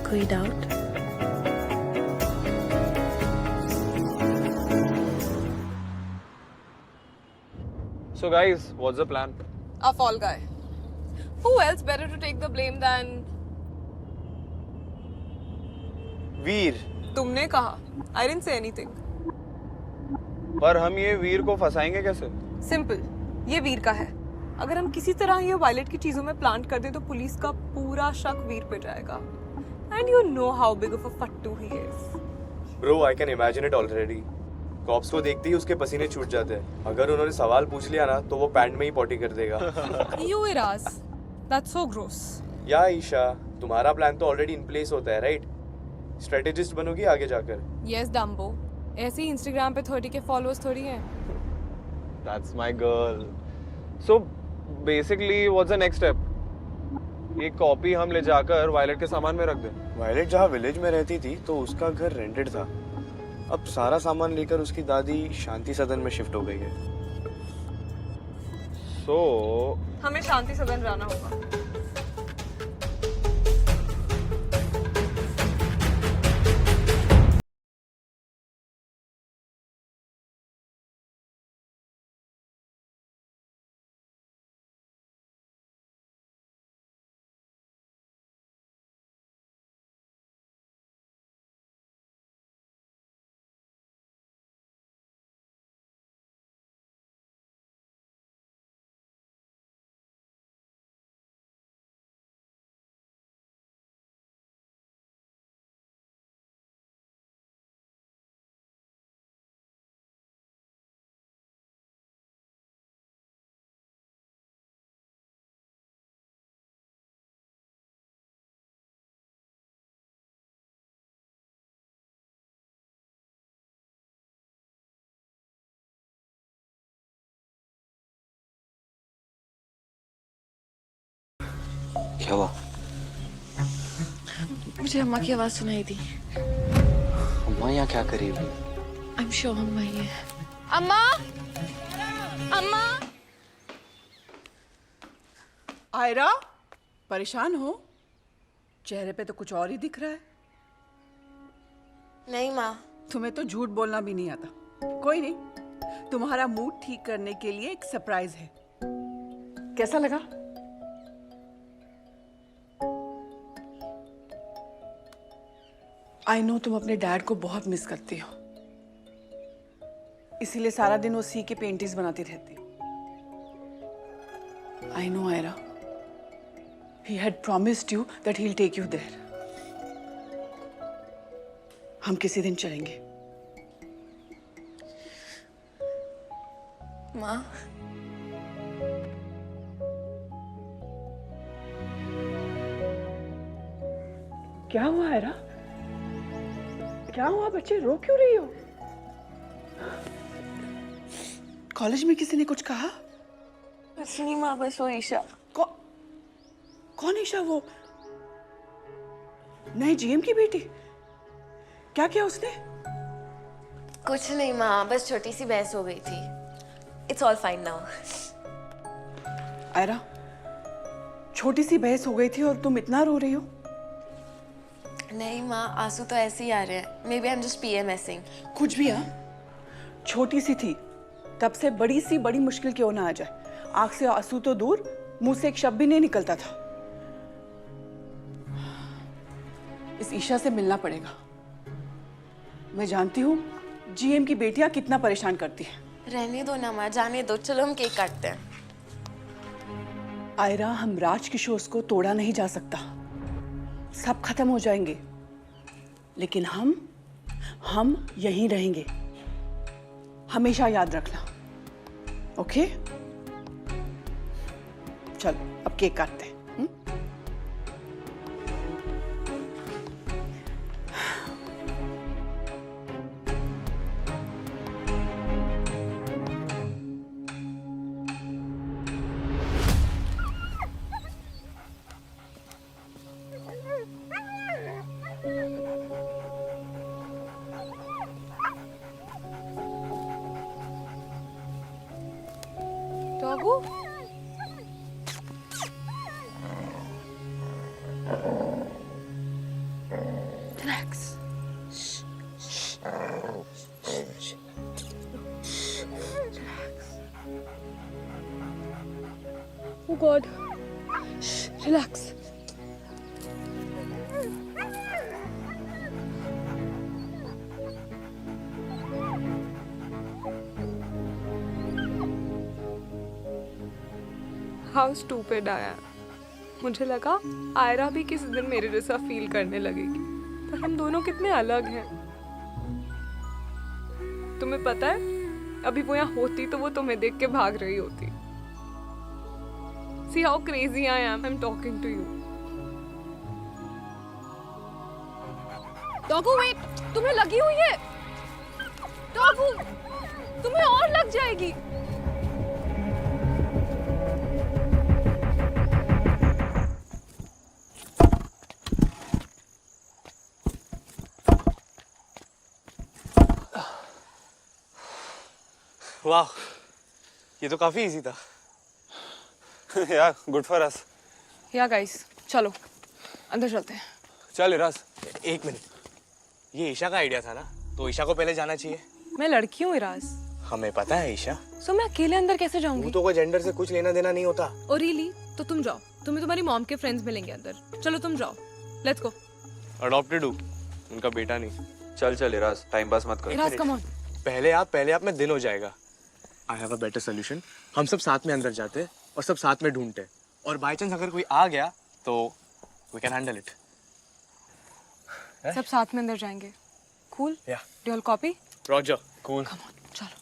कोई doubt? So guys, what's the plan? A fall guy. Who else better to take the blame than वीर। तुमने कहा? I didn't say anything. पर हम ये वीर को फंसाएंगे कैसे? Simple. ये वीर का है. अगर हम किसी तरह ये वायलेट की चीजों में प्लांट कर दें तो पुलिस का पूरा शक वीर पे जाएगा. And you know how big of a fattu he is. Bro, I can imagine it already. Cops को देखते ही उसके पसीने छूट जाते हैं. अगर उन्होंने सवाल पूछ लिया ना तो वो पैंट में ही पॉटी कर देगा. You Iraz. That's so gross. या ईशा, तुम्हारा प्लान तो ऑलरेडी इन प्लेस होता है, राइट? स्ट्रेटेजिस्ट बनोगी आगे जाकर. Yes, Dumbo. ऐसे ही Instagram पे 30 के फॉलोअर्स थोड़ी हैं. That's my girl. So basically, what's the next step? ये कॉपी हम ले जाकर वायलेट के सामान में रख दें. वायलेट जहाँ विलेज में रहती थी तो उसका घर रेंटेड था. अब सारा सामान लेकर उसकी दादी शांति सदन में शिफ्ट हो गई है. So हमें शांति सदन जाना होगा. क्या हुआ? मुझे अम्मा की आवाज सुनाई दी. अम्मा यहाँ क्या कर रही है? I'm sure अम्मा ही है. अम्मा, अम्मा. आयरा, परेशान हो? चेहरे पे तो कुछ और ही दिख रहा है. नहीं माँ. तुम्हें तो झूठ बोलना भी नहीं आता. कोई नहीं, तुम्हारा मूड ठीक करने के लिए एक सरप्राइज है. कैसा लगा? आई नो तुम अपने डैड को बहुत मिस करती हो, इसीलिए सारा दिन वो सी के पेंटिंग्स बनाती रहती हो. I know Aira, he had promised you that he'll take you there. हम किसी दिन चलेंगे. माँ. क्या हुआ आयरा? क्या हुआ बच्चे, रो क्यों रही हो? कॉलेज में किसी ने कुछ कहा? बस नहीं माँ, बस वो ईशा. कौन ईशा? वो नए जीएम की बेटी? क्या किया उसने? कुछ नहीं माँ, बस छोटी सी बहस हो गई थी. It's all fine now. Ayra, छोटी सी बहस हो गई थी और तुम इतना रो रही हो? नहीं माँ, आंसू तो ऐसे ही आ रहे हैं. Maybe I'm just PMSing. कुछ भी. हाँ, छोटी सी थी तब से बड़ी सी बड़ी मुश्किल क्यों ना आ जाए. आंख से आंसू तो दूर, मुंह से एक शब्द भी नहीं निकलता था. इस ईशा से मिलना पड़ेगा. मैं जानती हूँ जीएम की बेटियां कितना परेशान करती हैं. रहने दो ना माँ, जाने दो. चलो हम केक काटते हैं. आयरा, हम राज किशोर को तोड़ा नहीं जा सकता. सब खत्म हो जाएंगे, लेकिन हम यहीं रहेंगे. हमेशा याद रखना. ओके? चलो अब केक काटते हैं. डॉगू, Relax. Oh God. Shh, relax. How stupid I am. मुझे लगा आयरा भी किसी दिन मेरे जैसा फील करने लगेगी, पर हम दोनों कितने अलग हैं. तुम्हें पता है, अभी वो यहाँ होती तो वो तुम्हें देख के भाग रही होती. See how crazy I am. I'm talking to you. Doggo, wait. तुम्हें लगी हुई है. Doggo, तुम्हें और लग जाएगी. वाह, ये तो काफी इजी था. Yeah, good for us. या गाइस, चलो अंदर चलते हैं. चल इराज. एक मिनट, ये ईशा का आइडिया था ना, तो ईशा को पहले जाना चाहिए. मैं लड़की हूँ इराज. हमें पता है ईशा. सो मैं अकेले अंदर कैसे जाऊंगी? तो कोई जेंडर से कुछ लेना देना नहीं होता. Oh really? तो तुम जाओ, तुम्हें तुम्हारी मॉम के फ्रेंड्स मिलेंगे अंदर. चलो तुम जाओ. Let's go. अडॉप्टेड हूँ, उनका बेटा नहीं. चल चल इराज, टाइम पास मत कर. Ira's come on. पहले आप में दिन हो जाएगा. I have a better solution. हम सब साथ में अंदर जाते और सब साथ में ढूंढते, और बाय चांस अगर कोई आ गया तो वी कैन हैंडल इट. सब साथ में अंदर जाएंगे. कूल? या do all copy? Roger. Cool. Come on, चलो.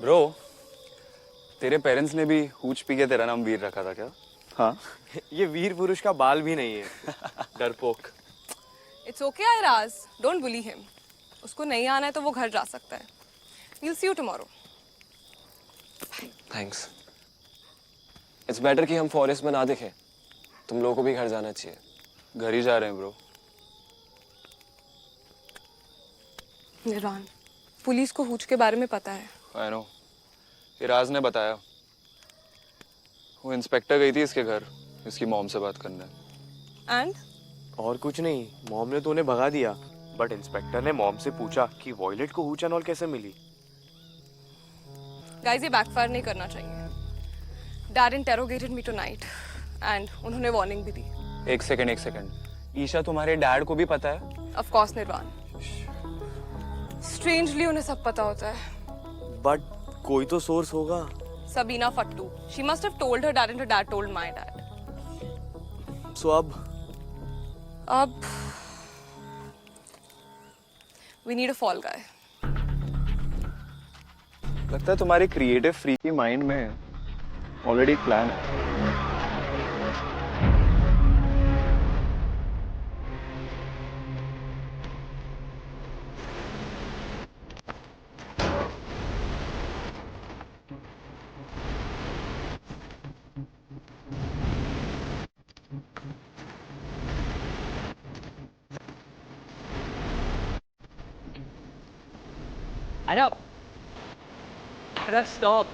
ब्रो, तेरे पेरेंट्स ने भी हूच पी के तेरा नाम वीर रखा था क्या? हाँ. ये वीर पुरुष का बाल भी नहीं है. डरपोक. It's okay Airaj, don't bully him. उसको नहीं आना है तो वो घर जा सकता है. We'll see you tomorrow. Thanks. It's better कि हम फॉरेस्ट में ना दिखें. तुम लोगों को भी घर जाना चाहिए. घर ही जा रहे हैं ब्रो. निर्वाण, पुलिस को हूच के बारे में पता है. I know. इराज ने बताया. वो इंस्पेक्टर गई थी इसके घर इसकी मॉम से बात करने. एंड? और कुछ नहीं, मॉम ने तो उन्हें भगा दिया, बट इंस्पेक्टर ने मॉम से पूछा कि वॉयलेट को हूच एंड ऑल कैसे मिली. गाइस, ये बैकफायर नहीं करना चाहिए. Dad interrogated me tonight and उन्होंने वार्निंग भी दी. एक सेकंड. ईशा तुम्हारे डैड को भी पता है? ऑफ कोर्स निर्वाण. स्ट्रेंजली उन्हें सब पता होता है. बट कोई to source होगा. Sabina Fattu. She must have told her dad and her dad told my dad. So अब we need a fall guy. लगता है तुम्हारे क्रिएटिव फ्री की माइंड में ऑलरेडी प्लान है. Aira, Aira, stop.